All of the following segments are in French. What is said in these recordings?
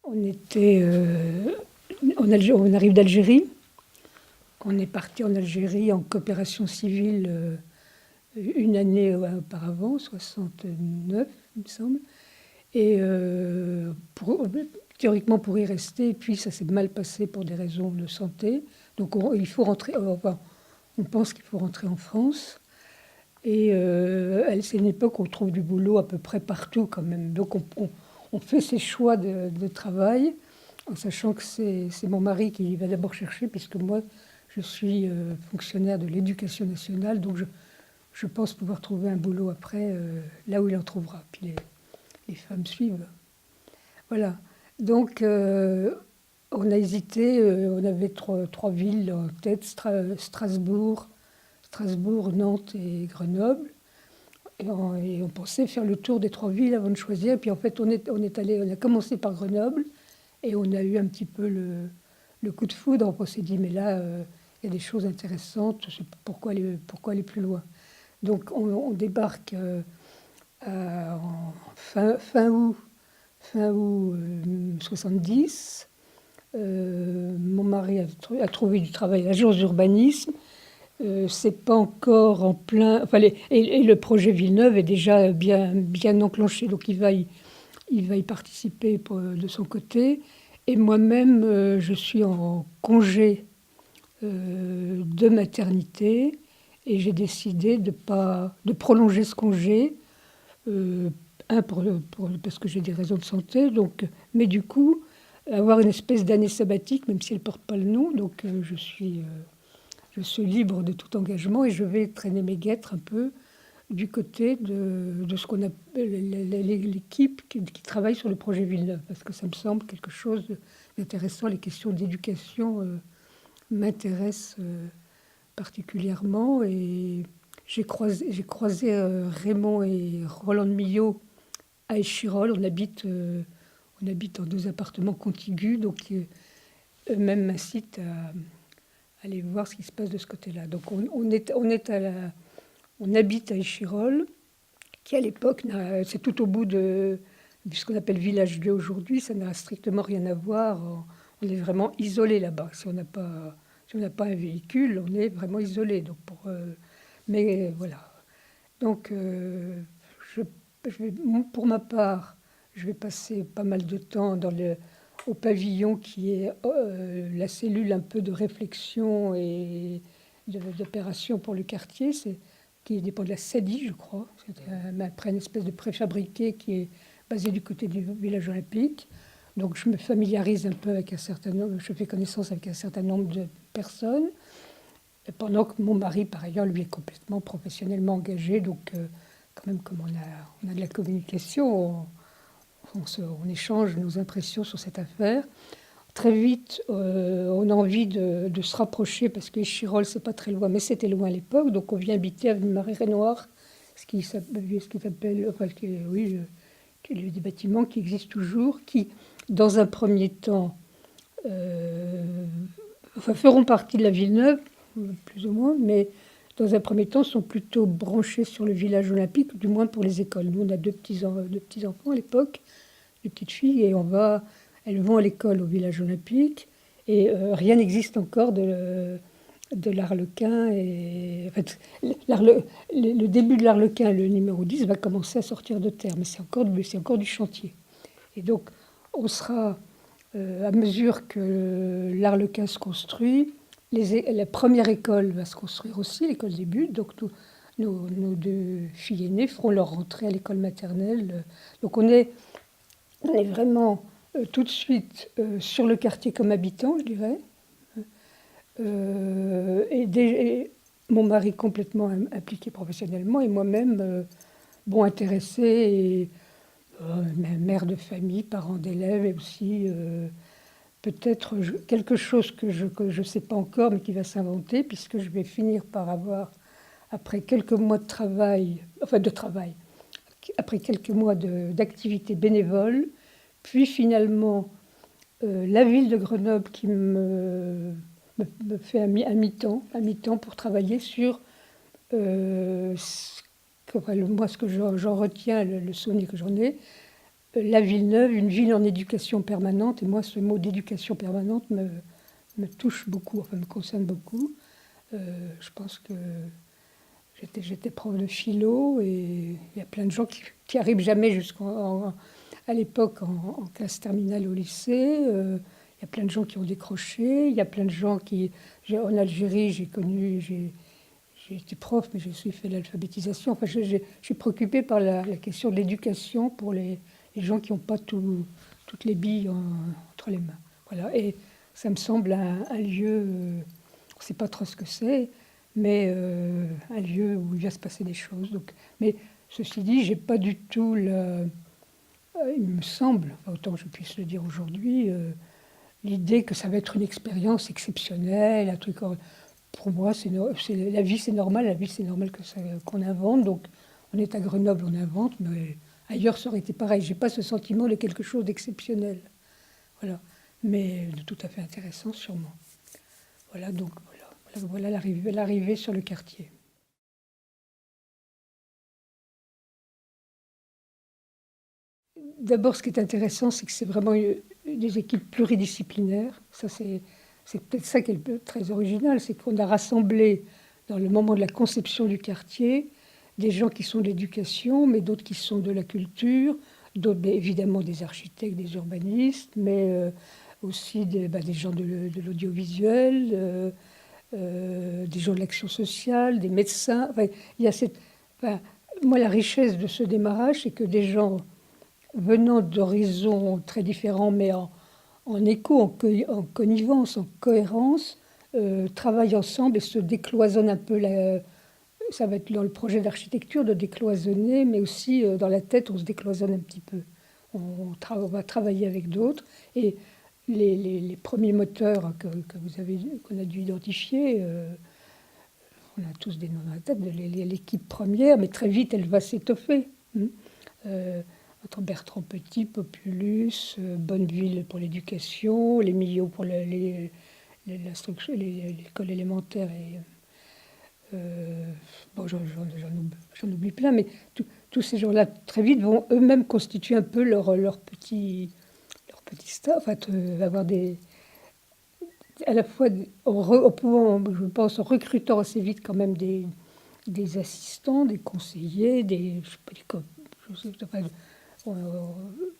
On était, on arrive d'Algérie. On est parti en Algérie en coopération civile une année auparavant, 69, il me semble. Et théoriquement pour y rester, et puis ça s'est mal passé pour des raisons de santé. Donc il faut rentrer, enfin, on pense qu'il faut rentrer en France. Et c'est une époque où on trouve du boulot à peu près partout quand même. Donc on fait ses choix de travail, en sachant que c'est mon mari qui va d'abord chercher, puisque moi, je suis fonctionnaire de l'éducation nationale, donc je pense pouvoir trouver un boulot après, là où il en trouvera. Puis les femmes suivent. Voilà. Donc, on a hésité, on avait trois villes en tête, Strasbourg, Nantes et Grenoble. Et on pensait faire le tour des trois villes avant de choisir. Et puis en fait, on a commencé par Grenoble et on a eu un petit peu le coup de foudre. On s'est dit, mais là, il y a des choses intéressantes, je sais pas pourquoi aller plus loin. Donc on débarque en fin août 70. Mon mari a trouvé du travail à l'agence d'urbanisme. C'est pas encore en plein. Enfin, et le projet Villeneuve est déjà bien enclenché, donc il va y participer de son côté. Et moi-même, je suis en congé de maternité et j'ai décidé de prolonger ce congé. Parce que j'ai des raisons de santé, donc, mais du coup, avoir une espèce d'année sabbatique, même si elle ne porte pas le nom. Donc, je suis libre de tout engagement et je vais traîner mes guêtres un peu du côté de ce qu'on appelle l'équipe qui travaille sur le projet Villeneuve, parce que ça me semble quelque chose d'intéressant. Les questions d'éducation m'intéressent particulièrement. Et j'ai croisé Raymond et Roland de Millot à Échirolles. On habite dans deux appartements contigus, donc eux-mêmes m'incitent à aller voir ce qui se passe de ce côté-là. Donc on habite à Échirolles, qui à l'époque, c'est tout au bout de ce qu'on appelle Village 2 aujourd'hui, ça n'a strictement rien à voir. On est vraiment isolé là-bas. Si on n'a pas un véhicule, on est vraiment isolé. Donc mais voilà. Donc je, pour ma part, je vais passer pas mal de temps au pavillon qui est la cellule un peu de réflexion et d'opération pour le quartier, qui dépend de la SADI, je crois. C'est après une espèce de préfabriqué qui est basé du côté du village olympique. Donc je me familiarise un peu avec un certain nombre, je fais connaissance avec un certain nombre de personnes. Et pendant que mon mari, par ailleurs, lui est complètement professionnellement engagé. Donc quand même, comme on a de la communication, on échange nos impressions sur cette affaire. Très vite, on a envie de se rapprocher parce que Échirolles, c'est pas très loin, mais c'était loin à l'époque. Donc on vient habiter avenue Marais-Renoir, ce qui s'appelle, enfin, des bâtiments qui existent toujours, qui, dans un premier temps, feront partie de la Villeneuve, plus ou moins, mais dans un premier temps, sont plutôt branchés sur le village olympique, du moins pour les écoles. Nous, on a deux petits-enfants à l'époque, deux petites filles, et elles vont à l'école au village olympique, et rien n'existe encore de l'Arlequin. En fait, le début de l'Arlequin, le numéro 10, va commencer à sortir de terre, mais c'est encore du chantier. Et donc, on sera, à mesure que l'Arlequin se construit, la première école va se construire aussi, l'école des Buttes. Donc, nos deux filles aînées feront leur rentrée à l'école maternelle. Donc, on est vraiment tout de suite sur le quartier comme habitant, je dirais. Et mon mari complètement impliqué professionnellement et moi-même, intéressée et mère de famille, parent d'élèves et aussi peut-être quelque chose que je sais pas encore mais qui va s'inventer puisque je vais finir par avoir, après quelques mois après quelques mois d'activité bénévole, puis finalement la ville de Grenoble qui me fait à mi-temps pour travailler sur moi ce que j'en retiens, le souvenir que j'en ai, La Villeneuve, une ville en éducation permanente. Et moi, ce mot d'éducation permanente me touche beaucoup, enfin me concerne beaucoup. Je pense que j'étais prof de philo et il y a plein de gens qui arrivent jamais à l'époque en classe terminale au lycée. Il y a plein de gens qui ont décroché. Il y a plein de gens en Algérie, j'ai été prof, mais j'ai aussi fait l'alphabétisation. Enfin, je suis préoccupée par la question de l'éducation pour les gens qui n'ont pas toutes les billes entre les mains. Voilà. Et ça me semble un lieu, on ne sait pas trop ce que c'est, mais un lieu où il va se passer des choses. Donc, mais ceci dit, j'ai pas du tout il me semble, enfin, autant que je puisse le dire aujourd'hui, l'idée que ça va être une expérience exceptionnelle, un truc. Pour moi, la vie, c'est normal. La vie, c'est normal qu'on invente. Donc, on est à Grenoble, on invente, mais ailleurs, ça aurait été pareil. J'ai pas ce sentiment de quelque chose d'exceptionnel. Voilà. Mais de tout à fait intéressant, sûrement. Voilà, donc voilà l'arrivée sur le quartier. D'abord, ce qui est intéressant, c'est que c'est vraiment des équipes pluridisciplinaires. Ça, c'est peut-être ça qui est très original, c'est qu'on a rassemblé, dans le moment de la conception du quartier, des gens qui sont de l'éducation, mais d'autres qui sont de la culture, d'autres évidemment des architectes, des urbanistes, mais aussi des gens de l'audiovisuel, des gens de l'action sociale, des médecins. Enfin, il y a enfin, moi, la richesse de ce démarrage, c'est que des gens venant d'horizons très différents, mais en écho, en connivence, en cohérence, travaillent ensemble et se décloisonnent un peu. Ça va être dans le projet d'architecture de décloisonner, mais aussi dans la tête, on se décloisonne un petit peu. On va travailler avec d'autres. Et les premiers moteurs qu'on a dû identifier, on a tous des noms dans la tête, de l'équipe première, mais très vite, elle va s'étoffer. Entre Bertrand Petit, Populus, Bonneville pour l'éducation, les Millau pour l'instruction, l'école élémentaire. Et, bon, j'en oublie plein, mais tous ces gens-là, très vite, vont eux-mêmes constituer un peu leur petit staff, enfin, avoir à la fois, je pense, en recrutant assez vite quand même des assistants, des conseillers, je sais pas, enfin,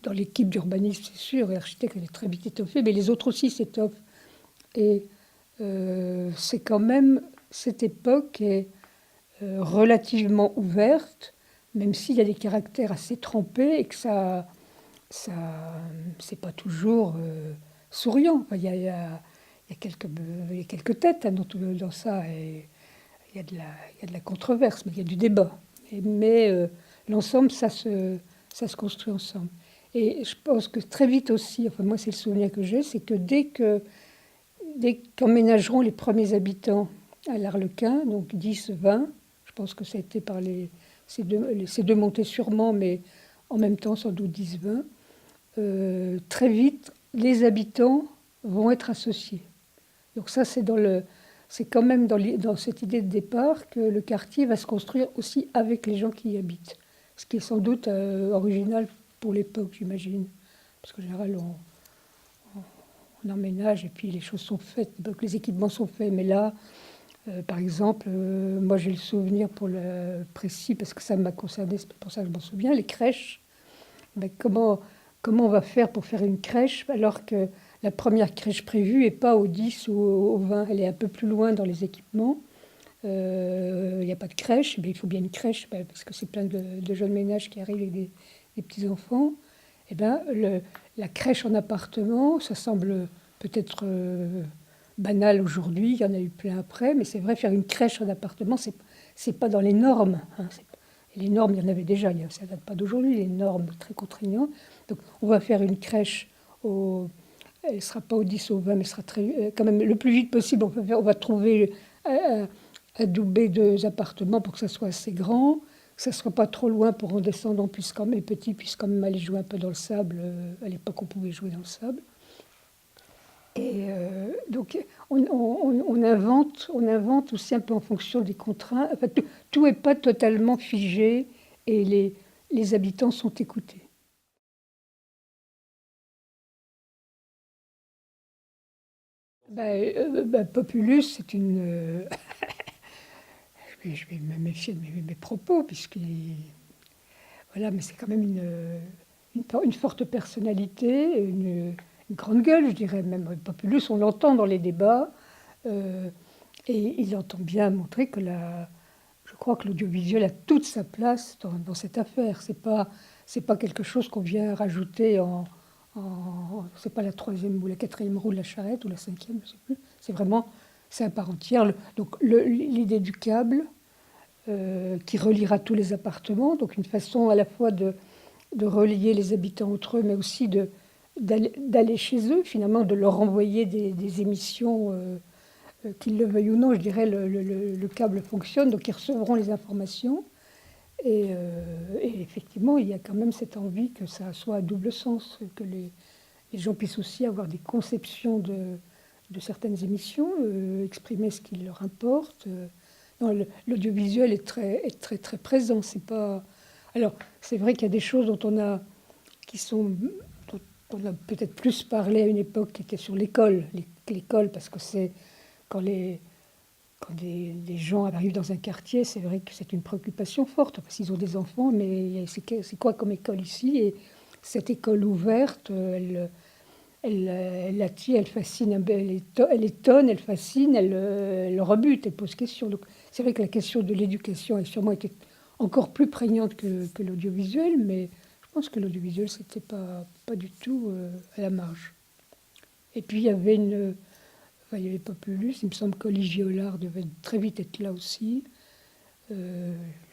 dans l'équipe d'urbanisme, c'est sûr, et l'architecte, elle est très vite étoffée, mais les autres aussi s'étoffent. Et c'est quand même, cette époque est relativement ouverte, même s'il y a des caractères assez trempés et que c'est pas toujours souriant. Enfin, il y a quelques têtes dans ça, et il y a de la controverse, mais il y a du débat. Mais l'ensemble, ça se construit ensemble. Et je pense que très vite aussi, enfin moi c'est le souvenir que j'ai, c'est que dès qu'emménageront les premiers habitants à l'Arlequin, donc 10, 20, je pense que ça a été par ces deux montées sûrement, mais en même temps sans doute 10, 20, très vite les habitants vont être associés. Donc ça c'est quand même dans cette idée de départ que le quartier va se construire aussi avec les gens qui y habitent. Ce qui est sans doute original pour l'époque, j'imagine. Parce qu'en général, on emménage et puis les choses sont faites, donc les équipements sont faits. Mais là, par exemple, moi j'ai le souvenir pour le précis, parce que ça m'a concerné, c'est pour ça que je m'en souviens, les crèches. Ben, comment on va faire pour faire une crèche alors que la première crèche prévue n'est pas au 10 ou au 20, elle est un peu plus loin dans les équipements. Il n'y a pas de crèche, mais il faut bien une crèche, parce que c'est plein de jeunes ménages qui arrivent avec des petits-enfants. Et ben, la crèche en appartement, ça semble peut-être banal aujourd'hui, il y en a eu plein après, mais c'est vrai, faire une crèche en appartement, c'est pas dans les normes. Hein, les normes, il y en avait déjà, ça ne date pas d'aujourd'hui, les normes très contraignantes. Donc on va faire une crèche, elle ne sera pas au 10 au 20, mais elle sera quand même le plus vite possible. On va trouver adouber 2 appartements pour que ça soit assez grand, que ça ne soit pas trop loin pour en descendant, les petits puissent quand même aller jouer un peu dans le sable. À l'époque, on pouvait jouer dans le sable. Et donc, on invente aussi un peu en fonction des contraintes. Enfin, tout n'est pas totalement figé et les habitants sont écoutés. Populus, c'est une... je vais me méfier de mes propos, voilà, mais c'est quand même une forte personnalité, une grande gueule, je dirais même. Populus, on l'entend dans les débats, euh, et il entend bien montrer je crois que l'audiovisuel a toute sa place dans cette affaire. C'est pas quelque chose qu'on vient rajouter c'est pas la troisième ou la quatrième roue de la charrette ou la cinquième, je sais plus. C'est à part entière. Donc l'idée du câble qui reliera tous les appartements, donc une façon à la fois de relier les habitants entre eux, mais aussi d'aller chez eux, finalement, de leur envoyer des émissions, qu'ils le veuillent ou non, je dirais, le câble fonctionne, donc ils recevront les informations. Et effectivement, il y a quand même cette envie que ça soit à double sens, que les gens puissent aussi avoir des conceptions de certaines émissions, exprimer ce qui leur importe. Non, l'audiovisuel est très, très présent. C'est pas... Alors, c'est vrai qu'il y a des choses dont on a peut-être plus parlé à une époque qui était sur l'école. L'école, parce que c'est quand des gens arrivent dans un quartier, c'est vrai que c'est une préoccupation forte, parce qu'ils ont des enfants, mais c'est quoi comme école ici? Et cette école ouverte, elle attire, elle fascine, elle étonne, elle fascine, elle rebute, elle pose question. Donc c'est vrai que la question de l'éducation a sûrement été encore plus prégnante que l'audiovisuel, mais je pense que l'audiovisuel, c'était pas du tout à la marge. Et puis il y avait Populus, il me semble qu'Olivier Hollard devait très vite être là aussi. Il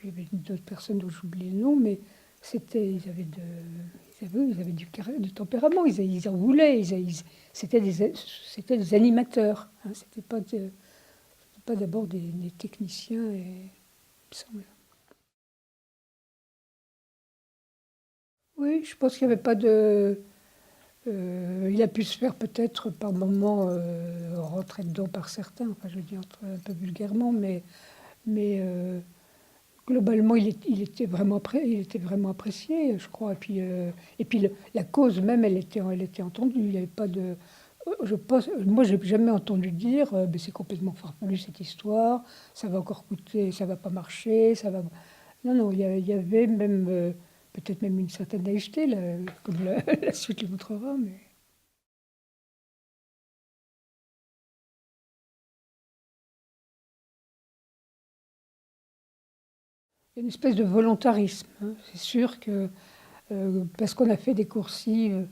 y avait d'autres personnes dont j'oublie le nom, mais ils avaient du tempérament, ils en voulaient, c'était des animateurs, hein, c'était pas d'abord des techniciens, il me semble. Oui, je pense qu'il n'y avait pas de... il a pu se faire peut-être par moments rentrer dedans par certains, enfin je le dis un peu vulgairement, mais globalement, il était vraiment apprécié, je crois. Et puis la cause même, elle était entendue. Il n'y avait pas de. Je pense, moi, j'ai jamais entendu dire, ben, c'est complètement farfelu cette histoire. Ça va encore coûter, ça va pas marcher, ça va. Non, non, il y avait même peut-être même une certaine naïveté, là, comme la suite le montrera, mais. Il y a une espèce de volontarisme, hein. C'est sûr que parce qu'on a fait des coursives.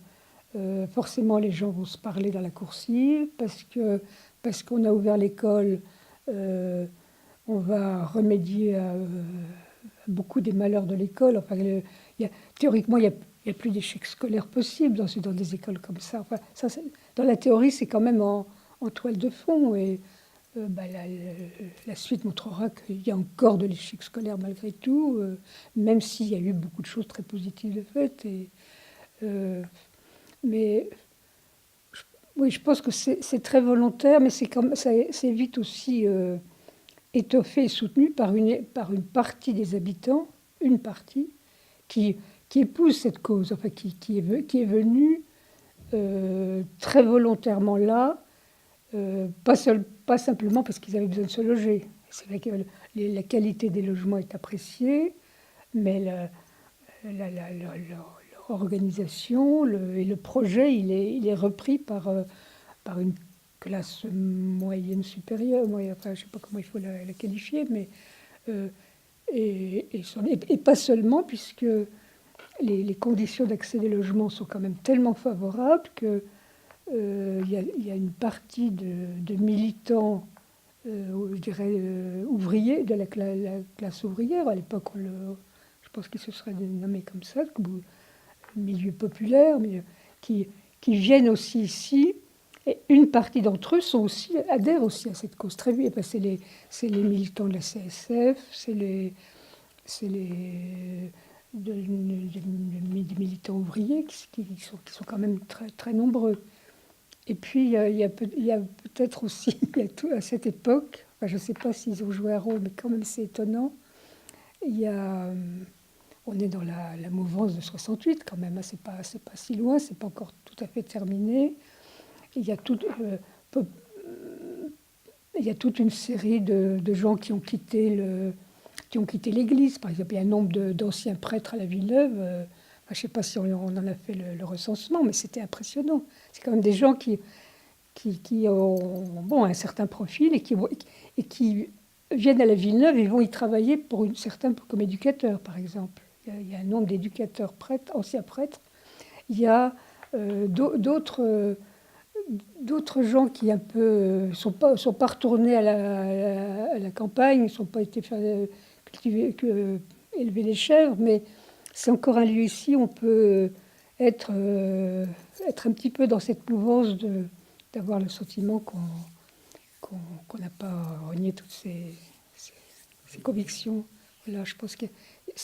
Forcément, les gens vont se parler dans la coursive parce qu'on a ouvert l'école, euh, on va remédier à beaucoup des malheurs de l'école. Enfin, théoriquement, il y a plus d'échecs scolaires possibles dans des écoles comme ça. Enfin, dans la théorie, c'est quand même en toile de fond. Et la suite montrera qu'il y a encore de l'échec scolaire malgré tout, même s'il y a eu beaucoup de choses très positives de fait. Euh, mais oui, je pense que c'est très volontaire, mais c'est vite aussi étoffé et soutenu par une partie des habitants, une partie, qui, qui épouse cette cause, enfin qui est venue très volontairement là, pas simplement parce qu'ils avaient besoin de se loger. C'est vrai que la qualité des logements est appréciée, mais leur organisation et le projet, il est repris par une classe moyenne supérieure, enfin, je ne sais pas comment il faut la qualifier, mais euh, et pas seulement, puisque les conditions d'accès des logements sont quand même tellement favorables que il y a une partie de militants, je dirais ouvriers, de la classe ouvrière, à l'époque, je pense qu'ils se seraient nommés comme ça, milieu populaire, mais qui, qui viennent aussi ici. Et une partie d'entre eux adhèrent aussi à cette cause très vite. C'est les militants de la CSF, c'est des militants ouvriers qui sont quand même très, très nombreux. Et puis, il y a peut-être aussi, à cette époque, enfin, je ne sais pas s'ils ont joué un rôle, mais quand même c'est étonnant, il y a, on est dans la mouvance de 68 quand même, hein, c'est pas si loin, c'est pas encore tout à fait terminé. Il y a tout, il y a toute une série de gens qui ont quitté l'Église. Par exemple, il y a un nombre d'anciens prêtres à la Villeneuve. Je ne sais pas si on en a fait le recensement, mais c'était impressionnant. C'est quand même des gens qui ont bon, un certain profil et qui viennent à la Villeneuve et vont y travailler pour certains comme éducateurs, par exemple. Il y a un nombre d'éducateurs prêtres, anciens prêtres. Il y a d'autres gens qui un peu sont pas retournés à la campagne, ne sont pas été faire cultiver, élever les chèvres, mais c'est encore un lieu ici où on peut être un petit peu dans cette mouvance d'avoir le sentiment qu'on n'a pas renié toutes ces convictions. Voilà, je pense que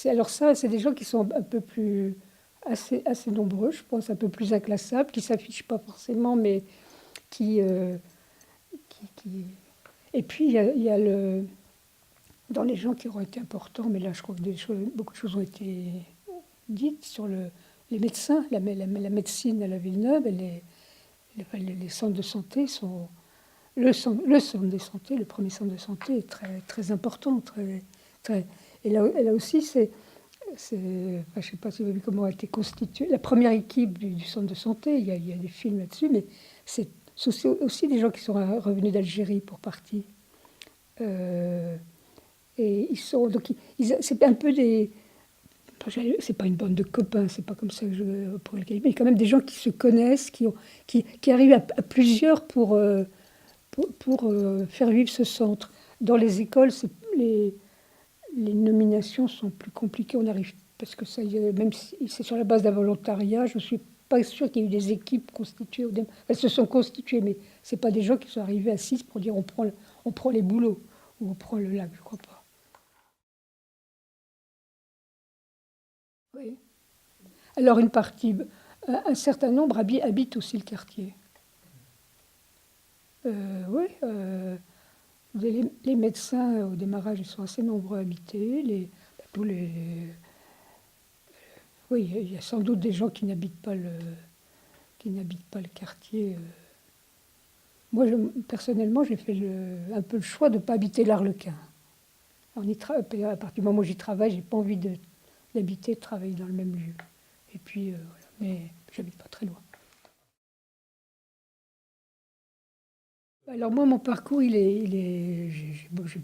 alors ça, c'est des gens qui sont un peu plus assez nombreux, je pense, un peu plus inclassables, qui s'affichent pas forcément, mais qui, qui... Et puis il y a dans les gens qui auraient été importants, mais là je crois que beaucoup de choses ont été dites sur les médecins, la médecine à la Villeneuve, et les centres de santé sont le centre de santé, le premier centre de santé est très très important, et là aussi je ne sais pas si vous avez vu comment a été constituée la première équipe du centre de santé. Il y a des films là-dessus, mais c'est aussi des gens qui sont revenus d'Algérie pour partie. Et ils sont donc c'est un peu des, c'est pas une bande de copains, c'est pas comme ça que je pourrais le qualifier, mais quand même des gens qui se connaissent, qui arrivent à plusieurs pour faire vivre ce centre. Dans les écoles, les nominations sont plus compliquées. On arrive parce que ça, même si c'est sur la base d'un volontariat, je ne suis pas sûre qu'il y ait eu des équipes constituées. Elles se sont constituées, mais c'est pas des gens qui sont arrivés à 6 pour dire on prend les boulots ou on prend le lac, je crois pas. Oui. Alors une partie, un certain nombre habitent aussi le quartier. Oui, les médecins au démarrage ils sont assez nombreux à habiter. Tous les, oui, il y a sans doute des gens qui n'habitent pas le quartier. Moi, personnellement, j'ai fait un peu le choix de ne pas habiter l'Arlequin. À partir du moment où j'y travaille, j'ai pas envie d'habiter, de travailler dans le même lieu. Et puis, voilà. Mais j'habite pas très loin. Alors moi, mon parcours, j'ai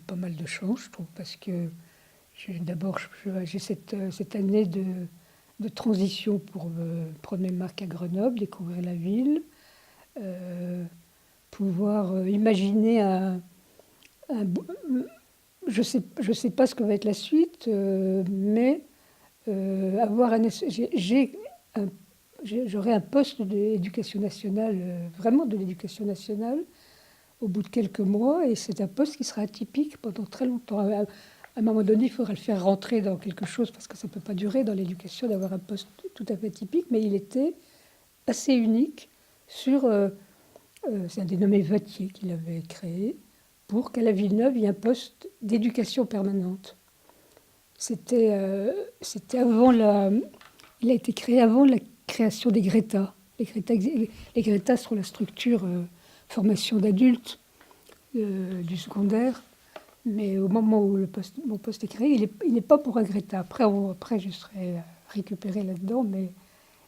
pas mal de chance, je trouve, parce que d'abord, j'ai cette année de transition pour prendre mes marques à Grenoble, découvrir la ville, euh, pouvoir imaginer un, je sais pas ce que va être la suite, mais avoir un- j'aurai un poste d'éducation nationale, vraiment de l'éducation nationale, au bout de quelques mois, et c'est un poste qui sera atypique pendant très longtemps. À un moment donné, il faudra le faire rentrer dans quelque chose, parce que ça ne peut pas durer dans l'éducation d'avoir un poste tout à fait atypique, mais il était assez unique sur... c'est un dénommé Vatier qui l'avait créé, pour qu'à la Villeneuve, il y ait un poste d'éducation permanente. C'était avant il a été créé avant la création des Greta. Les Greta sont la structure formation d'adultes du secondaire. Mais au moment où mon poste est créé, il n'est pas pour un Greta. Après, je serai récupérée là-dedans.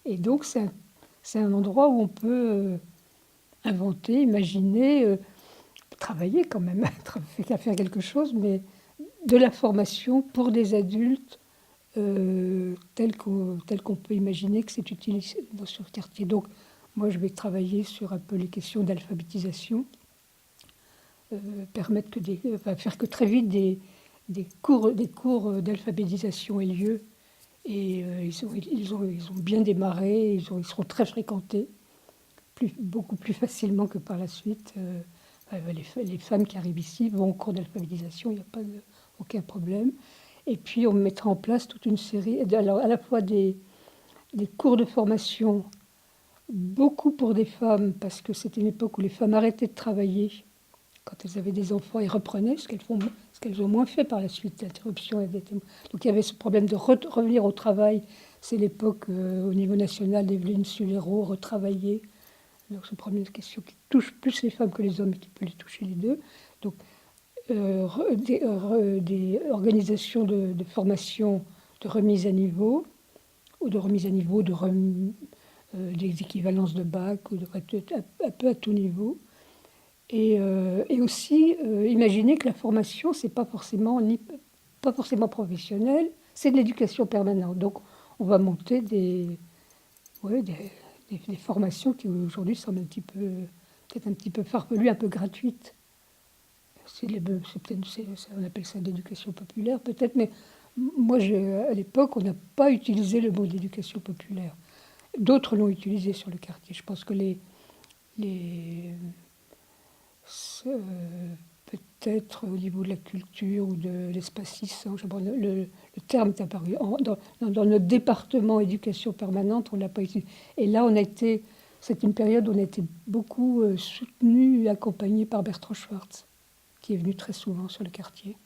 Et donc, c'est un endroit où on peut inventer, imaginer, travailler quand même, faire quelque chose, mais de la formation pour des adultes tel qu'on peut imaginer que c'est utilisé sur le quartier. Donc, moi, je vais travailler sur un peu les questions d'alphabétisation, faire que très vite des cours d'alphabétisation aient lieu. Et ils ont bien démarré, ils seront très fréquentés, beaucoup plus facilement que par la suite. Les femmes qui arrivent ici vont au cours d'alphabétisation, il n'y a aucun problème. Et puis on mettra en place toute une série, alors à la fois des cours de formation, beaucoup pour des femmes, parce que c'était une époque où les femmes arrêtaient de travailler quand elles avaient des enfants et reprenaient, ce qu'elles ont moins fait par la suite, l'interruption. Donc il y avait ce problème de revenir au travail. C'est l'époque au niveau national d'Evelyne Sulero, retravailler. Donc c'est une première question qui touche plus les femmes que les hommes et qui peut les toucher les deux. Donc, des organisations de formation, de remise à niveau, ou de remise à niveau, des équivalences de bac, ou un peu à tout niveau. Et aussi imaginer que la formation, c'est pas forcément professionnel, c'est de l'éducation permanente. Donc on va monter ouais, des formations qui aujourd'hui semblent peut-être un petit peu farfelues, un peu gratuites. On appelle ça de l'éducation populaire peut-être, mais moi à l'époque on n'a pas utilisé le mot d'éducation populaire. D'autres l'ont utilisé sur le quartier. Je pense que les peut-être au niveau de la culture ou de l'espace-licence, le terme est apparu. Dans notre département éducation permanente, on ne l'a pas utilisé. Et là, c'est une période où on a été beaucoup soutenu et accompagné par Bertrand Schwartz, qui est venu très souvent sur le quartier.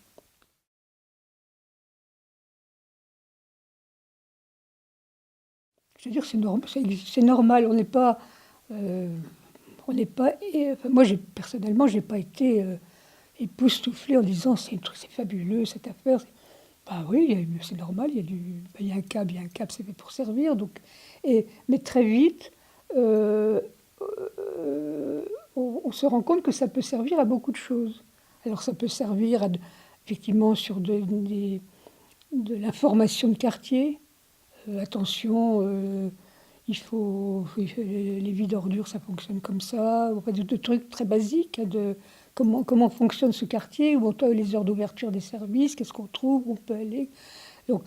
Je veux dire, c'est normal. On n'est pas... enfin, moi, personnellement, je n'ai pas été époustouflée en disant c'est fabuleux cette affaire. Bah oui, c'est normal, il y a un câble, c'est fait pour servir. Donc, mais très vite, on se rend compte que ça peut servir à beaucoup de choses. Alors ça peut servir effectivement sur de l'information de quartier. Attention, les vides ordures, ça fonctionne comme ça. De trucs très basiques, comment fonctionne ce quartier, où on a les heures d'ouverture des services, qu'est-ce qu'on trouve, où on peut aller. Donc,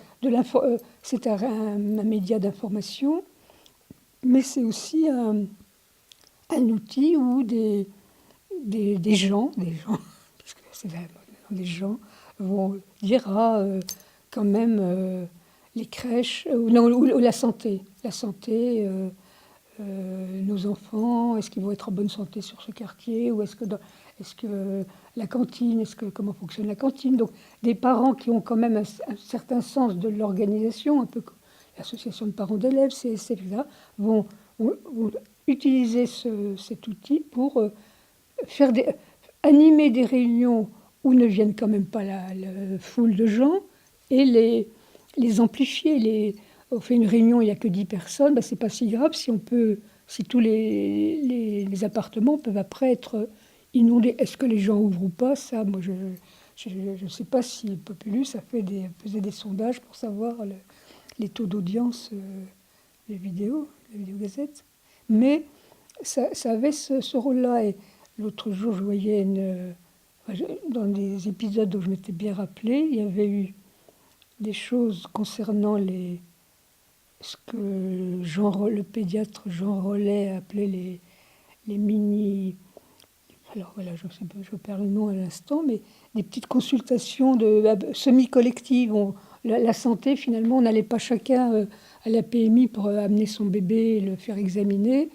c'est un média d'information, mais c'est aussi un outil où des gens, parce que c'est des gens, vont dire quand même les crèches, ou la santé. La santé, nos enfants, est-ce qu'ils vont être en bonne santé sur ce quartier, ou est-ce que la cantine, comment fonctionne la cantine. Donc des parents qui ont quand même un certain sens de l'organisation, un peu comme l'association de parents d'élèves, CSC, etc., vont utiliser cet outil pour animer des réunions où ne viennent quand même pas la foule de gens, et les amplifier. On fait une réunion, il n'y a que 10 personnes, c'est pas si grave si tous les appartements peuvent après être inondés. Est-ce que les gens ouvrent ou pas? Ça, moi, je ne sais pas si Populus faisait des sondages pour savoir les taux d'audience des vidéogazettes. Mais ça avait ce rôle-là. Et l'autre jour, je voyais dans des épisodes dont je m'étais bien rappelé, il y avait eu des choses concernant ce que le pédiatre Jean Rollet appelait les mini... Alors voilà, je perds le nom à l'instant, mais des petites consultations semi-collectives. La santé, finalement, on n'allait pas chacun à la PMI pour amener son bébé et le faire examiner.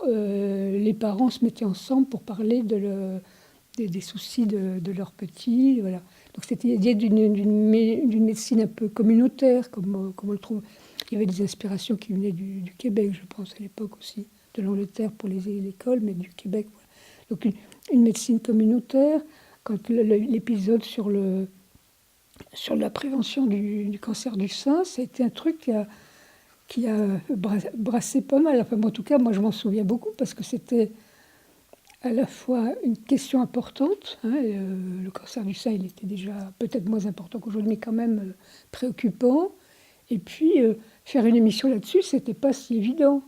Les parents se mettaient ensemble pour parler des soucis de leurs petits. Voilà. Donc c'était l'idée d'une médecine un peu communautaire, comme on le trouve. Il y avait des inspirations qui venaient du Québec, je pense, à l'époque aussi, de l'Angleterre pour l'école, mais du Québec. Voilà. Donc une médecine communautaire. Quand l'épisode sur la prévention du cancer du sein, ça a été un truc qui a brassé pas mal. Enfin, en tout cas, moi, je m'en souviens beaucoup parce que c'était à la fois une question importante. Le cancer du sein, il était déjà peut-être moins important qu'aujourd'hui, mais quand même préoccupant. Et puis, faire une émission là-dessus, c'était pas si évident.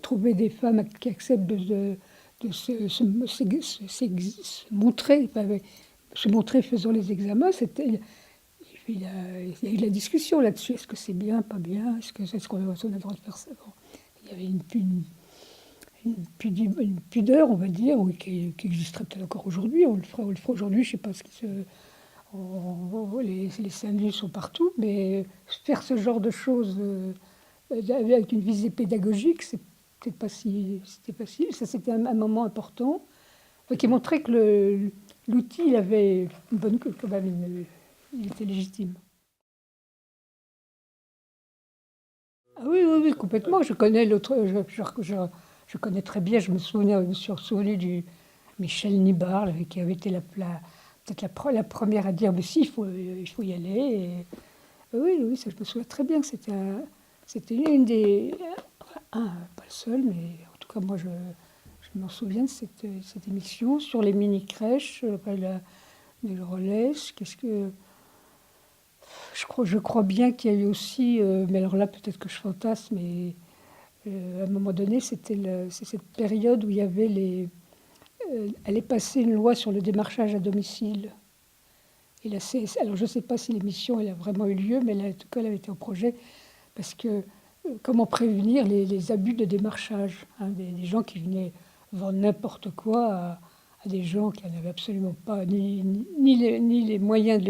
Trouver des femmes qui acceptent de se montrer, faisant les examens, il y a eu la discussion là-dessus. Est-ce que c'est bien, pas bien? Est-ce qu'on a le droit de faire ça? Bon, il y avait une pudeur, on va dire, qui existerait peut-être encore aujourd'hui. On le fera aujourd'hui, je ne sais pas ce qui se... les seins nus sont partout, mais faire ce genre de choses avec une visée pédagogique, c'était pas si facile. Ça, c'était un moment important qui montrait que l'outil, il avait une bonne... quand même, il était légitime. Ah oui, oui, complètement. Je connais l'autre... Je connais très bien, je me suis souvenu Michel Nibar, qui avait été peut-être la première à dire, mais si, il faut y aller. Oui, oui, ça, je me souviens très bien que c'était une des... pas le seul, mais en tout cas, moi, je m'en souviens de cette émission sur les mini-crèches, de relais. Je crois bien qu'il y a eu aussi, mais alors là, peut-être que je fantasme, mais à un moment donné, c'est cette période où il y avait elle est passée une loi sur le démarchage à domicile. Et la CS, alors je ne sais pas si l'émission elle a vraiment eu lieu, mais en tout cas, elle avait été au projet, parce que comment prévenir les abus de démarchage, hein, des gens qui venaient vendre n'importe quoi à des gens qui n'avaient absolument pas ni les moyens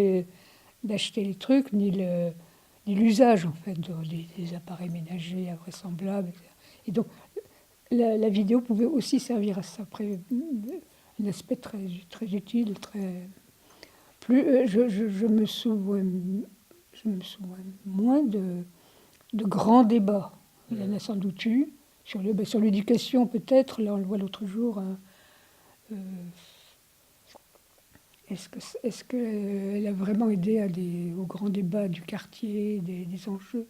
d'acheter les trucs, ni l'usage en fait des appareils ménagers invraisemblables, etc. Et donc la vidéo pouvait aussi servir à ça, après un aspect très utile, je me souviens moins de grands débats. Il y en a sans doute eu. Sur l'éducation, peut-être, là on le voit l'autre jour. Hein, euh, est-ce qu'elle a vraiment aidé au grand débat du quartier, des enjeux?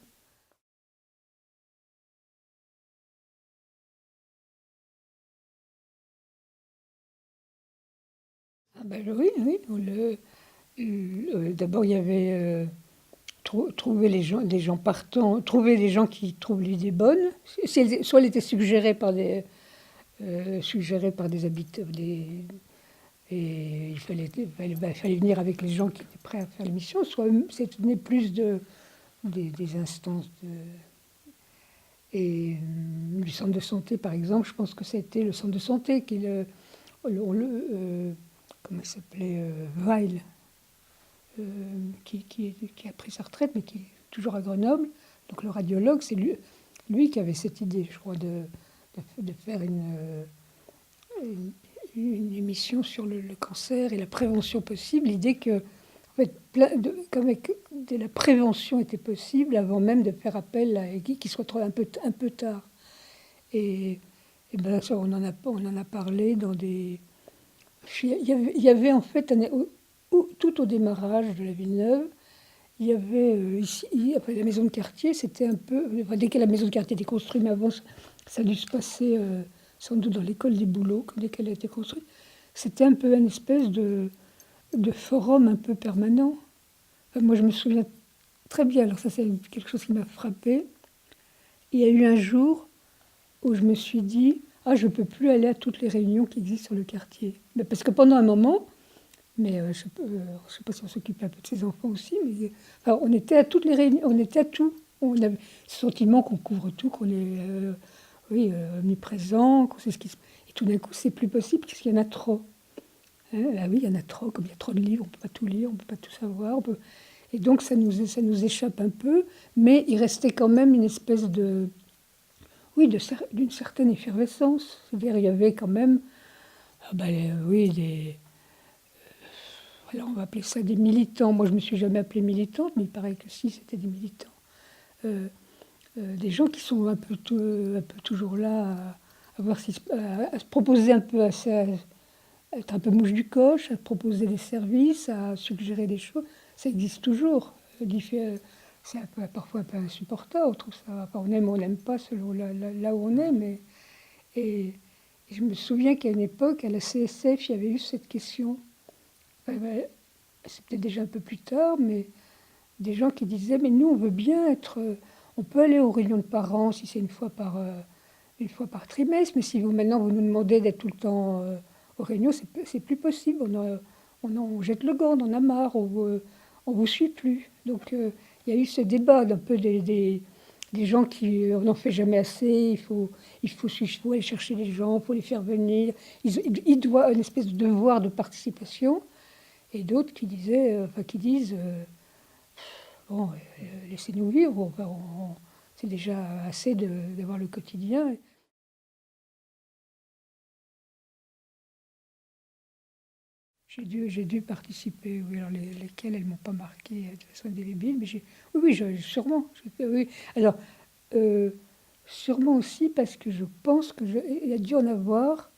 Ah ben oui, oui. D'abord, il y avait trouver des gens partants, trouver des gens qui trouvent l'idée bonne. Soit elle était suggérée par des habitants, et il fallait venir avec les gens qui étaient prêts à faire l'émission, soit c'était plus des instances. Et du centre de santé, par exemple, je pense que c'était le centre de santé comment il s'appelait, Weil, qui a pris sa retraite, mais qui est toujours à Grenoble. Donc le radiologue, c'est lui qui avait cette idée, je crois, de faire une, une émission sur le cancer et la prévention possible. L'idée que, en fait, la prévention était possible avant même de faire appel à qui soit un peu tard. Et, et ben ça, on en a parlé dans des... Il y avait en fait, tout au démarrage de la Villeneuve, il y avait ici, après la maison de quartier, c'était un peu... Enfin, dès que la maison de quartier était construite, mais avant, ça a dû se passer sans doute dans l'école des boulots, dès qu'elle a été construite. C'était un peu une espèce de forum un peu permanent. Enfin, moi, je me souviens très bien, alors ça, c'est quelque chose qui m'a frappé. Il y a eu un jour où je me suis dit, ah, je ne peux plus aller à toutes les réunions qui existent sur le quartier. Mais parce que pendant un moment, mais je ne sais pas si on s'occupait un peu de ses enfants aussi, mais enfin, on était à toutes les réunions, on était à tout. On avait ce sentiment qu'on couvre tout, qu'on est oui, omniprésent, qu'on sait ce qui se... Et tout d'un coup, c'est plus possible parce qu'il y en a trop. Hein, ah oui, il y en a trop, comme il y a trop de livres, on ne peut pas tout lire, on ne peut pas tout savoir. Et donc, ça nous échappe un peu, mais il restait quand même une espèce de... Oui, d'une certaine effervescence. C'est-à-dire, il y avait quand même... Ah ben, oui, alors on va appeler ça des militants. Moi, je ne me suis jamais appelée militante, mais il paraît que si, c'était des militants. Euh, des gens qui sont un peu toujours là à se proposer un peu, à être un peu mouche du coche, à proposer des services, à suggérer des choses. Ça existe toujours. C'est parfois un peu insupportable. On trouve ça, enfin, on aime ou on n'aime pas selon là où on est. Et, et je me souviens qu'à une époque, à la CSF, il y avait eu cette question. C'était déjà un peu plus tard, mais des gens qui disaient, mais nous, on veut bien être... on peut aller aux réunions de parents si c'est une fois par trimestre, mais si maintenant vous nous demandez d'être tout le temps aux réunions, c'est plus possible. On jette le gant, on en a marre, on vous suit plus. Donc il y a eu ce débat d'un peu des gens qui on n'en fait jamais assez, il faut aller chercher les gens, il faut les faire venir. Ils doivent une espèce de devoir de participation. Et d'autres qui disaient, qui disent, bon, laissez-nous vivre, c'est déjà assez d'avoir le quotidien. J'ai dû participer, oui, alors lesquels elles ne m'ont pas marqué de façon indélébile, mais oui, oui, sûrement. Oui. Alors, euh, sûrement aussi parce que je pense il y a dû en avoir,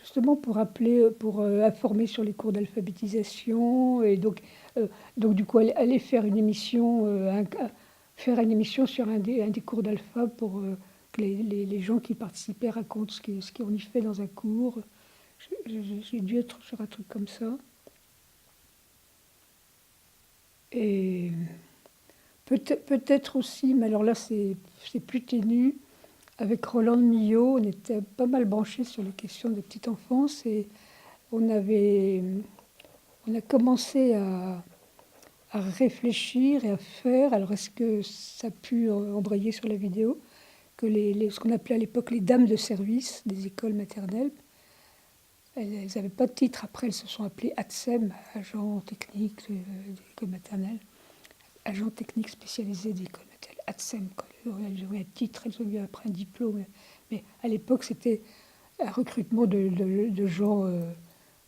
justement pour appeler, pour informer sur les cours d'alphabétisation. Et donc du coup, aller faire une émission, faire une émission sur un des cours d'alpha pour que les gens qui participaient racontent ce qu'on y fait dans un cours. J'ai dû être sur un truc comme ça. Et peut-être aussi, mais alors là c'est plus ténu, avec Roland Millot, on était pas mal branchés sur les questions de petite enfance et on a commencé à réfléchir et à faire. Alors est-ce que ça a pu embrayer sur la vidéo que ce qu'on appelait à l'époque les dames de service des écoles maternelles, elles n'avaient pas de titre. Après, elles se sont appelées ATSEM, agents techniques des écoles maternelles, agents techniques spécialisés des écoles maternelles, ATSEM. Elles avaient un titre, elles ont eu après un diplôme. Mais à l'époque, c'était un recrutement de gens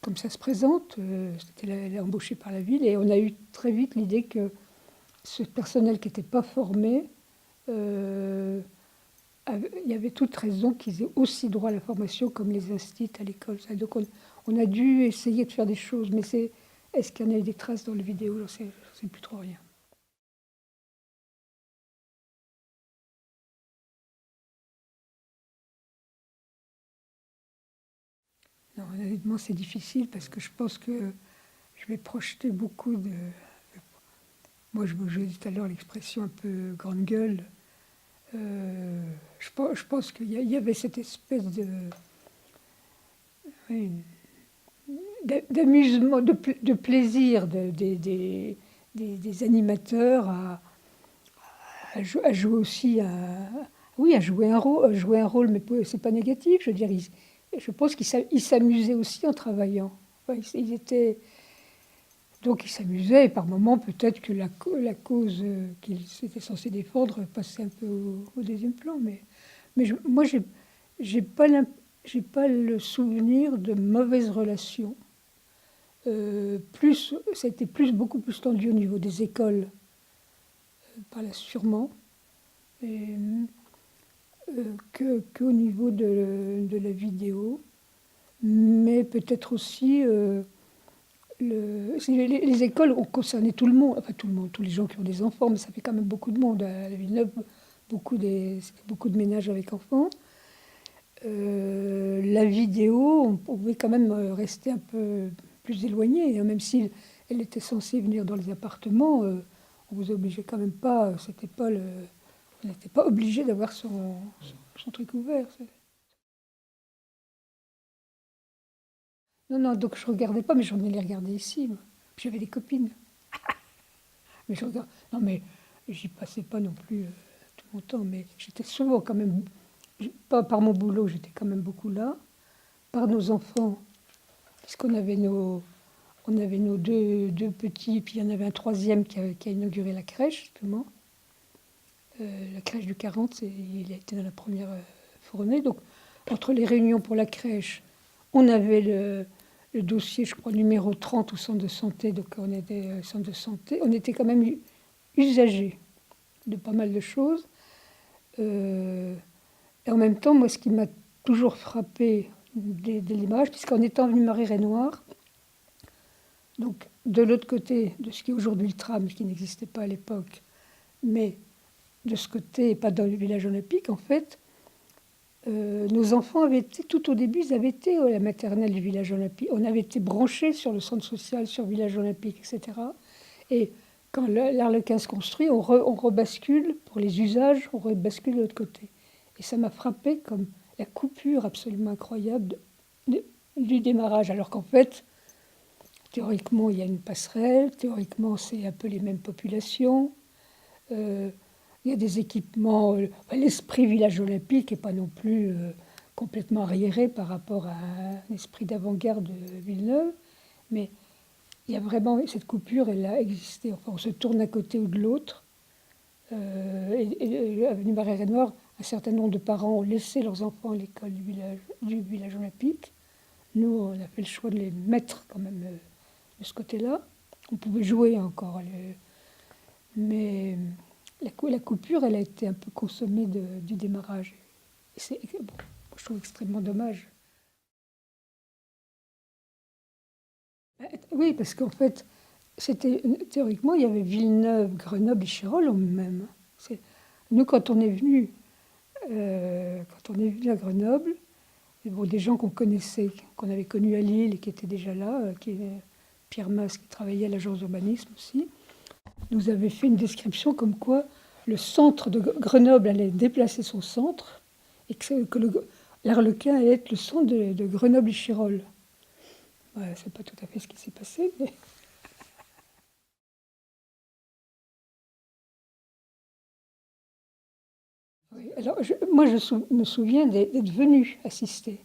comme ça se présente. C'était embauché par la ville. Et on a eu très vite l'idée que ce personnel qui n'était pas formé, il y avait toute raison qu'ils aient aussi droit à la formation comme les instituts à l'école. Donc on a dû essayer de faire des choses, mais est-ce qu'il y en a eu des traces dans la vidéo? Je ne sais plus trop rien. Non, honnêtement, c'est difficile parce que je pense que je vais projeter beaucoup de... Moi, je dis tout à l'heure l'expression un peu grande gueule. Je pense qu'il y avait cette espèce de... Oui, d'amusement, de plaisir des animateurs à jouer aussi oui, à jouer un rôle, mais c'est pas négatif. Je veux dire, je pense qu'ils s'amusaient aussi en travaillant. Enfin, donc ils s'amusaient, et par moments, peut-être que la cause qu'ils étaient censés défendre passait un peu au deuxième plan. Mais moi, j'ai pas j'ai pas le souvenir de mauvaises relations. Ça a été beaucoup plus tendu au niveau des écoles, par là sûrement, et, qu'au niveau de la vidéo. Mais peut-être aussi, les écoles ont concerné tout le monde, enfin tout le monde, tous les gens qui ont des enfants, mais ça fait quand même beaucoup de monde à la Villeneuve, beaucoup de ménages avec enfants. La vidéo, on pouvait quand même rester un peu plus éloigné, même si elle était censée venir dans les appartements, on vous obligeait quand même pas, on n'était pas obligé d'avoir son truc ouvert. Non, non, donc je regardais pas, mais j'en allais regarder ici, moi. Puis j'avais des copines. Mais je regarde, non, mais j'y passais pas non plus tout mon temps, mais j'étais souvent quand même, pas par mon boulot, j'étais quand même beaucoup là, par nos enfants, puisqu'on avait on avait nos deux petits, puis il y en avait un troisième qui a inauguré la crèche, justement. La crèche du 40, il a été dans la première fournée. Donc, entre les réunions pour la crèche, on avait le dossier, je crois, numéro 30 au centre de santé. Donc, on était centre de santé. On était quand même usagers de pas mal de choses. Et en même temps, moi, ce qui m'a toujours frappé dès le démarrage, puisqu'en étant venu Marais-Renoir, donc de l'autre côté de ce qui est aujourd'hui le tram, qui n'existait pas à l'époque, mais de ce côté, et pas dans le village olympique, en fait, nos enfants avaient été, tout au début, ils avaient été à la maternelle du village olympique. On avait été branchés sur le centre social, sur le village olympique, etc. Et quand l'Arlequin se construit, on rebascule, pour les usages, on rebascule de l'autre côté. Et ça m'a frappé comme la coupure absolument incroyable du démarrage, alors qu'en fait, théoriquement, il y a une passerelle, théoriquement, c'est un peu les mêmes populations. Il y a des équipements. L'esprit village olympique n'est pas non plus complètement arriéré par rapport à un esprit d'avant-garde de Villeneuve, mais il y a vraiment cette coupure, elle a existé. Enfin, on se tourne d'un côté ou de l'autre. Et avenue Marais-Renoir, un certain nombre de parents ont laissé leurs enfants à l'école du village olympique. Nous, on a fait le choix de les mettre quand même de ce côté-là. On pouvait jouer encore, mais la coupure, elle a été un peu consommée du démarrage. Et c'est, bon, je trouve extrêmement dommage. Oui, parce qu'en fait, théoriquement, il y avait Villeneuve, Grenoble et Chirolles même. Nous, quand on est venu à Grenoble, et bon, des gens qu'on connaissait, qu'on avait connus à Lille et qui étaient déjà là, Pierre Mas qui travaillait à l'agence d'urbanisme aussi, nous avait fait une description comme quoi le centre de Grenoble allait déplacer son centre et que l'Arlequin allait être le centre de Grenoble et Chirolles. Ouais, c'est pas tout à fait ce qui s'est passé, mais... Oui, alors, moi, me souviens d'être venu assister.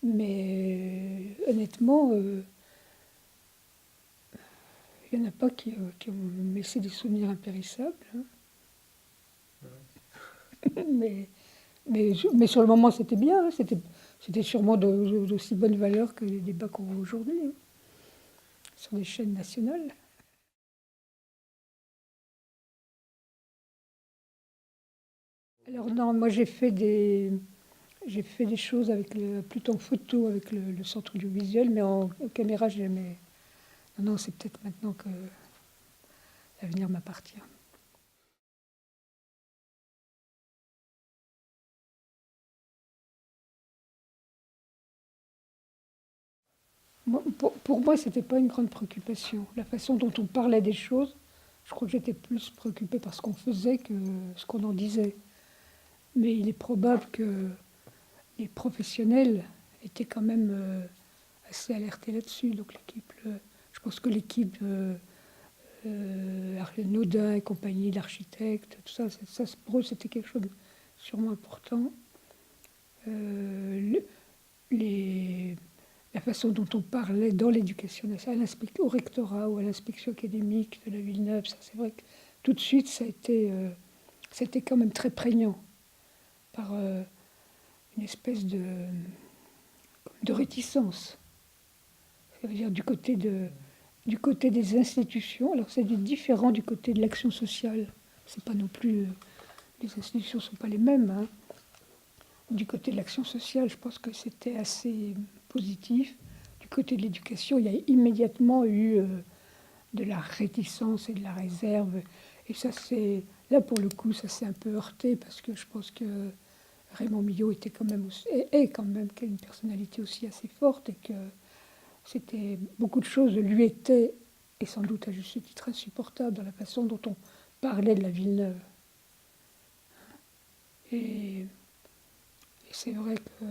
Mais honnêtement, il n'y en a pas qui ont laissé des souvenirs impérissables, hein. Mais, mais sur le moment, c'était bien, hein. C'était sûrement d'aussi bonne valeur que les débats qu'on voit aujourd'hui, hein, sur des chaînes nationales. Alors non, moi j'ai fait des choses plutôt en photo avec le centre audiovisuel, mais en caméra, j'ai jamais. Non, non, c'est peut-être maintenant que l'avenir m'appartient. Pour moi, ce n'était pas une grande préoccupation. La façon dont on parlait des choses, je crois que j'étais plus préoccupée par ce qu'on faisait que ce qu'on en disait. Mais il est probable que les professionnels étaient quand même assez alertés là-dessus. Donc je pense que l'équipe Naudin et compagnie, l'architecte, tout ça, pour eux, c'était quelque chose de sûrement important. Euh, les, la façon dont on parlait dans l'éducation nationale, au rectorat ou à l'inspection académique de la Villeneuve, ça c'est vrai que tout de suite ça a été quand même très prégnant par une espèce de réticence. Ça veut dire du côté des institutions, alors c'est différent du côté de l'action sociale. C'est pas non plus, les institutions ne sont pas les mêmes, hein. Du côté de l'action sociale, je pense que c'était assez positif. Du côté de l'éducation, il y a immédiatement eu de la réticence et de la réserve. Et ça, là, pour le coup, ça s'est un peu heurté parce que je pense que Raymond Millot était quand même est quand même une personnalité aussi assez forte et que c'était beaucoup de choses lui étaient, et sans doute à juste titre, insupportables dans la façon dont on parlait de la Villeneuve. Et, et c'est vrai que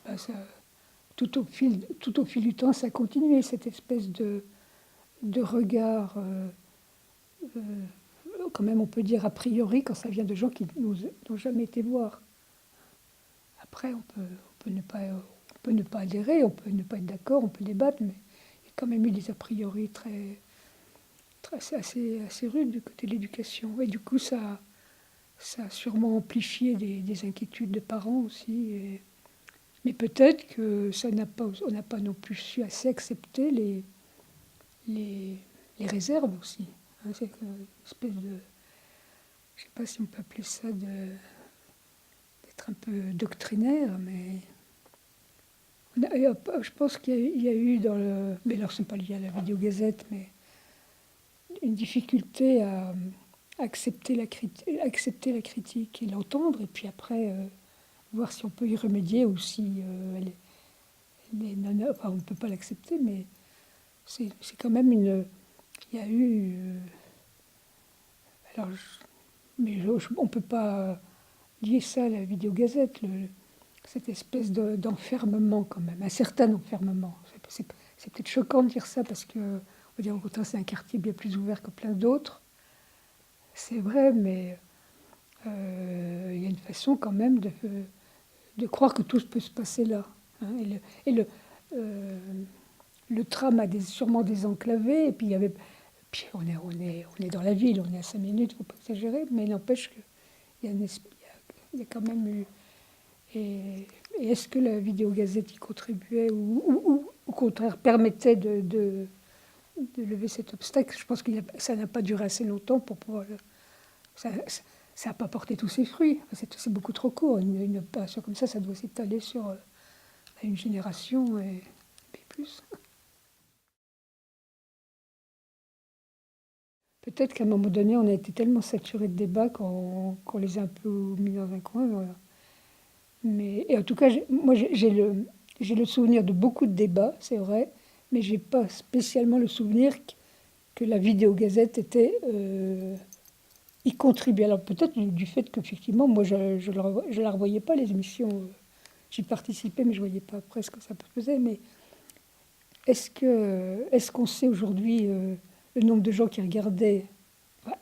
bah, tout au fil du temps, ça a continué, cette espèce de regard, euh, quand même on peut dire a priori, quand ça vient de gens qui n'ont jamais été voir. Après, on peut ne pas adhérer, on peut ne pas être d'accord, on peut débattre, mais il y a quand même eu des a priori assez rudes du côté de l'éducation. Et du coup, ça a sûrement amplifié des inquiétudes de parents aussi. Mais peut-être que on n'a pas non plus su assez accepter les, les réserves aussi, hein. C'est une espèce de, je ne sais pas si on peut appeler ça d'être un peu doctrinaire, mais je pense qu'il y a eu dans le, mais alors c'est pas lié à la vidéogazette, mais une difficulté à accepter la critique et l'entendre, et puis après voir si on peut y remédier ou si enfin, on ne peut pas l'accepter, mais c'est quand même une. Il y a eu. Alors, on ne peut pas lier ça à la vidéogazette, cette espèce d'enfermement quand même, un certain enfermement. C'est peut-être choquant de dire ça parce que, on va dire au contraire, c'est un quartier bien plus ouvert que plein d'autres. C'est vrai, mais il y a une façon quand même de croire que tout peut se passer là, hein. Et euh, le tram a sûrement désenclavé, et puis il y avait. Puis on est dans la ville, on est à 5 minutes, il ne faut pas exagérer, mais il n'empêche qu'il y a, il y a quand même eu. Et est-ce que la vidéogazette y contribuait ou au contraire permettait de lever cet obstacle? Je pense que ça n'a pas duré assez longtemps pour pouvoir. Ça n'a pas porté tous ses fruits. C'est beaucoup trop court. Une opération comme ça doit s'étaler sur une génération et plus. peut-être qu'à un moment donné, on a été tellement saturé de débats qu'on les a un peu mis dans un coin, voilà. Mais, et en tout cas, moi, j'ai le souvenir de beaucoup de débats, c'est vrai, mais j'ai pas spécialement le souvenir que la vidéogazette était y contribuait. Alors peut-être du fait qu'effectivement, moi, je la revoyais pas, les émissions. J'y participais, mais je voyais pas après ce que ça faisait. Mais est-ce qu'on sait aujourd'hui le nombre de gens qui regardaient, enfin,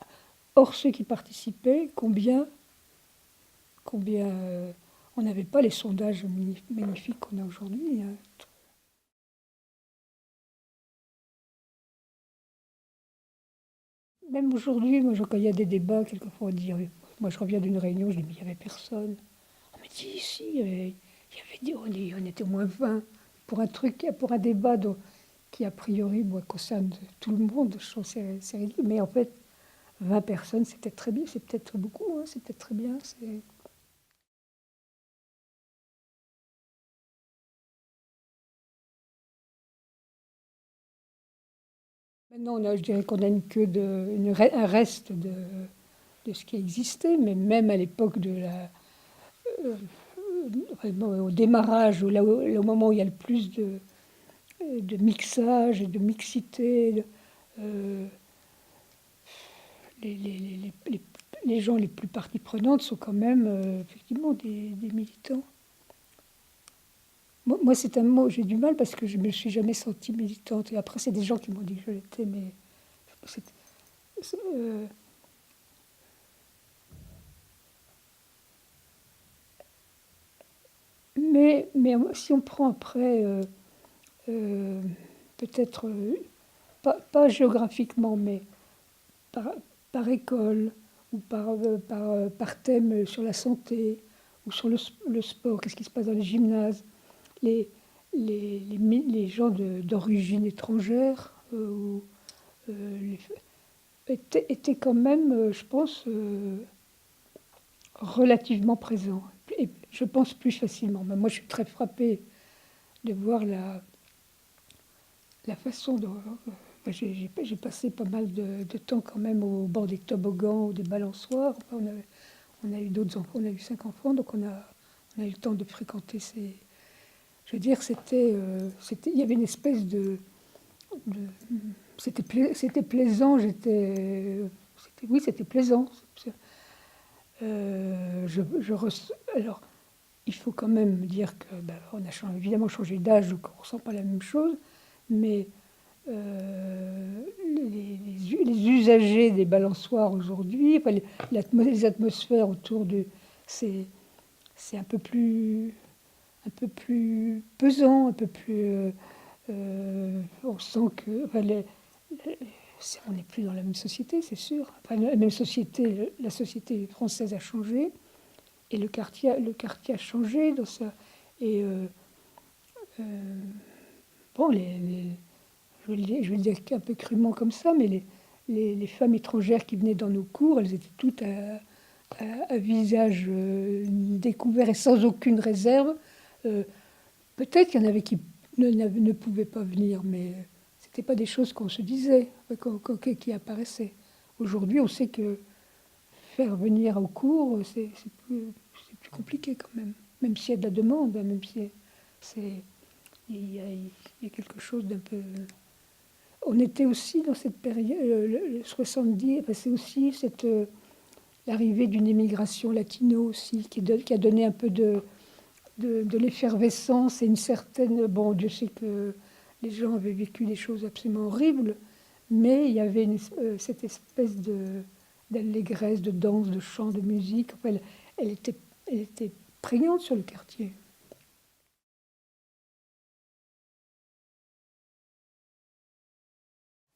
hors ceux qui participaient, combien on n'avait pas les sondages magnifiques qu'on a aujourd'hui, hein. Même aujourd'hui, moi, quand il y a des débats, quelquefois on dit, moi je reviens d'une réunion, je dis, mais il n'y avait personne. On me dit, si, on était au moins 20 pour un truc, pour un débat qui a priori moi, concerne tout le monde. Je trouve que c'est ridicule. Mais en fait, 20 personnes, c'est peut-être très bien, c'est peut-être beaucoup, hein, c'est peut-être très bien. Maintenant, je dirais qu'on a une queue un reste de ce qui existait, mais même à l'époque euh, au démarrage, au moment où il y a le plus de mixage et de mixité, euh, les gens les plus parties prenantes sont quand même effectivement des militants. Moi, c'est un mot, j'ai du mal parce que je ne me suis jamais sentie militante. Et après, c'est des gens qui m'ont dit que je l'étais, mais c'est- c'est, mais si on prend après, euh, peut-être pas géographiquement, mais par, par école ou par thème sur la santé ou sur le sport, qu'est-ce qui se passe dans les gymnases, les, les gens d'origine étrangère les- étaient quand même, je pense, relativement présents. Et je pense plus facilement. Mais moi, je suis très frappée de voir la façon dont... j'ai passé pas mal de temps quand même au bord des toboggans ou des balançoires. Enfin, on a eu d'autres enfants, on a eu 5 enfants, donc on a eu le temps de fréquenter ces... Je veux dire, il y avait une espèce de c'était plaisant, oui, c'était plaisant. Alors, il faut quand même dire que ben, on a évidemment changé d'âge, donc on ne ressent pas la même chose, mais les usagers des balançoires aujourd'hui, enfin, les atmosphères autour c'est, c'est un peu plus pesant, un peu plus. On sent que, enfin, on n'est plus dans la même société, c'est sûr. Enfin, la même société, la société française a changé et le quartier a changé dans ça. Et euh, bon, je vais le dire un peu crûment comme ça, mais les femmes étrangères qui venaient dans nos cours, elles étaient toutes à visage découvert et sans aucune réserve. Euh, Peut-être qu'il y en avait qui ne pouvaient pas venir, mais ce n'était pas des choses qu'on se disait, qui apparaissaient. Aujourd'hui, on sait que faire venir au cours, c'est plus compliqué quand même. Même s'il y a de la demande, hein, même si c'est, il y a quelque chose d'un peu... On était aussi dans cette période, le 70, enfin, c'est aussi l'arrivée d'une immigration latino aussi, qui a donné un peu de l'effervescence et une certaine... Bon, Dieu sait que les gens avaient vécu des choses absolument horribles, mais il y avait cette espèce d'allégresse, de danse, de chant, de musique. Enfin, elle était prégnante sur le quartier.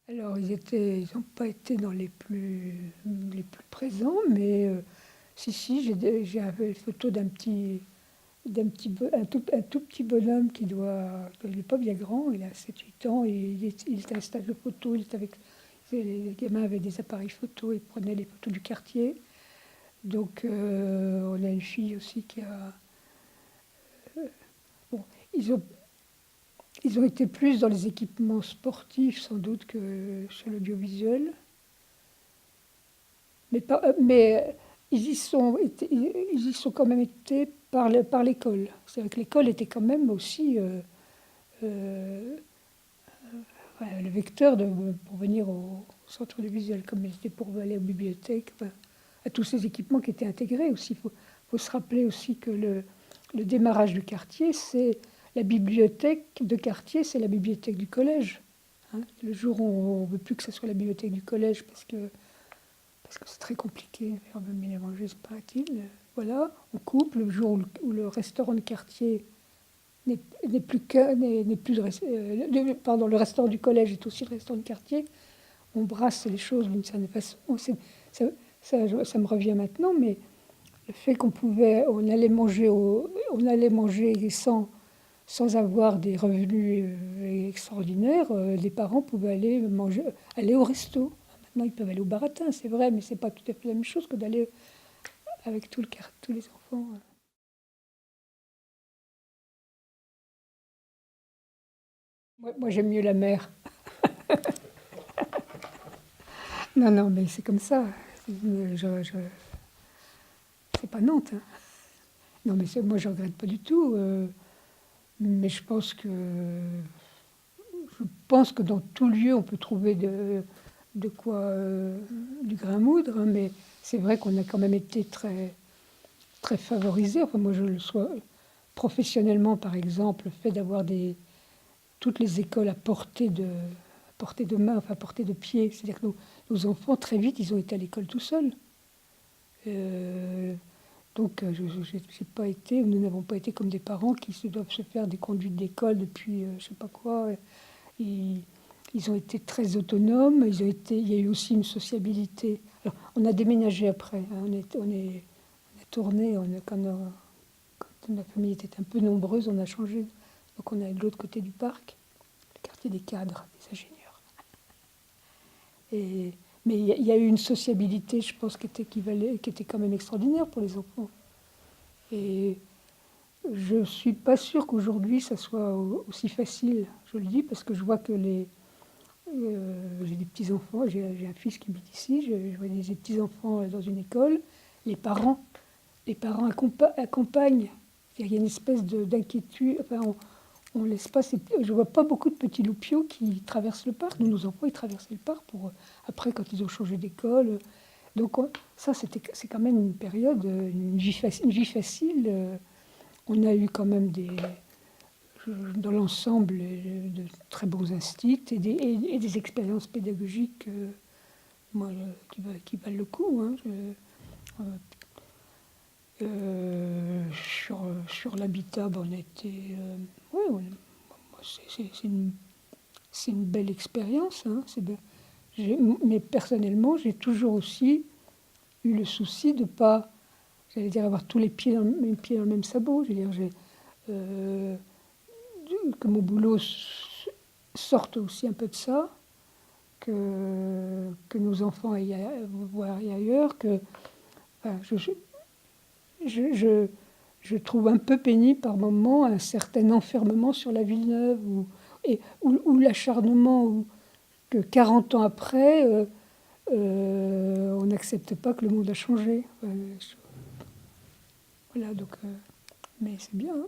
Alors, ils n'ont pas été dans les plus présents, mais si, si, j'ai une photo un tout petit bonhomme il n'est pas bien grand, il a 7 8 ans, et il était à un stade de photo, les gamins avaient des appareils photo, ils prenaient les photos du quartier. Donc on a une fille aussi qui a... Bon, ils ont, ils ont été plus dans les équipements sportifs sans doute que sur l'audiovisuel. mais ils y sont quand même été par l'école. C'est-à-dire que l'école était quand même aussi euh, ouais, le vecteur pour venir au centre de visuel, comme il était pour aller aux bibliothèques, enfin, à tous ces équipements qui étaient intégrés aussi. Faut se rappeler aussi que le démarrage du quartier, c'est la bibliothèque de quartier, c'est la bibliothèque du collège. Hein. Le jour où on ne veut plus que ce soit la bibliothèque du collège parce que c'est très compliqué, faire venir manger, c'est paraît-il. Voilà, on coupe le jour où le restaurant de quartier n'est plus que n'est plus pardon, le restaurant du collège est aussi le restaurant de quartier. On brasse les choses d'une certaine façon. Ça, ça me revient maintenant, mais le fait on allait manger sans avoir des revenus extraordinaires, les parents pouvaient aller au resto. Maintenant, ils peuvent aller au baratin, c'est vrai, mais c'est pas tout à fait la même chose que d'aller avec tous les enfants. Moi, j'aime mieux la mer. Non, non, mais c'est comme ça. C'est pas Nantes, hein. Non, mais moi, je regrette pas du tout. Mais je pense que dans tout lieu, on peut trouver de quoi du grain à moudre, hein, mais c'est vrai qu'on a quand même été très, très favorisés. Enfin, moi, je le sois professionnellement, par exemple, le fait d'avoir toutes les écoles à portée de main, enfin à portée de pied. C'est-à-dire que nos enfants, très vite, ils ont été à l'école tout seuls. Euh, donc, j'ai pas été, nous n'avons pas été comme des parents qui doivent se faire des conduites d'école depuis je sais pas quoi. Ils, ils ont été très autonomes. Il y a eu aussi une sociabilité. Alors, on a déménagé après. Hein, on a tourné. Quand ma famille était un peu nombreuse, on a changé. Donc, on est de l'autre côté du parc, le quartier des cadres, des ingénieurs. Mais il y a eu une sociabilité, je pense, qui était quand même extraordinaire pour les enfants. Et je ne suis pas sûre qu'aujourd'hui, ça soit aussi facile. Je le dis parce que je vois que j'ai des petits-enfants, j'ai un fils qui habite ici, je vois des petits-enfants dans une école. Les parents, accompagnent. Il y a une espèce d'inquiétude. Enfin, on laisse pas je vois pas beaucoup de petits loupiaux qui traversent le parc. Nous, nos enfants, ils traversaient le parc après, quand ils ont changé d'école. Donc, c'est quand même une période, une vie facile. On a eu quand même dans l'ensemble de très bons instits et des expériences pédagogiques moi, qui valent le coup. Hein. Sur l'habitat, ben, on a été. Ouais, c'est une belle expérience. Hein. Mais personnellement, j'ai toujours aussi eu le souci de ne pas, j'allais dire, avoir tous les pieds dans le même sabot. Je veux dire, euh, que mon boulot sorte aussi un peu de ça, que nos enfants aillent voir ailleurs, enfin, je, je trouve un peu pénible par moments un certain enfermement sur la Villeneuve ou l'acharnement que 40 ans après, on n'accepte pas que le monde a changé. Voilà, donc, mais c'est bien. Hein.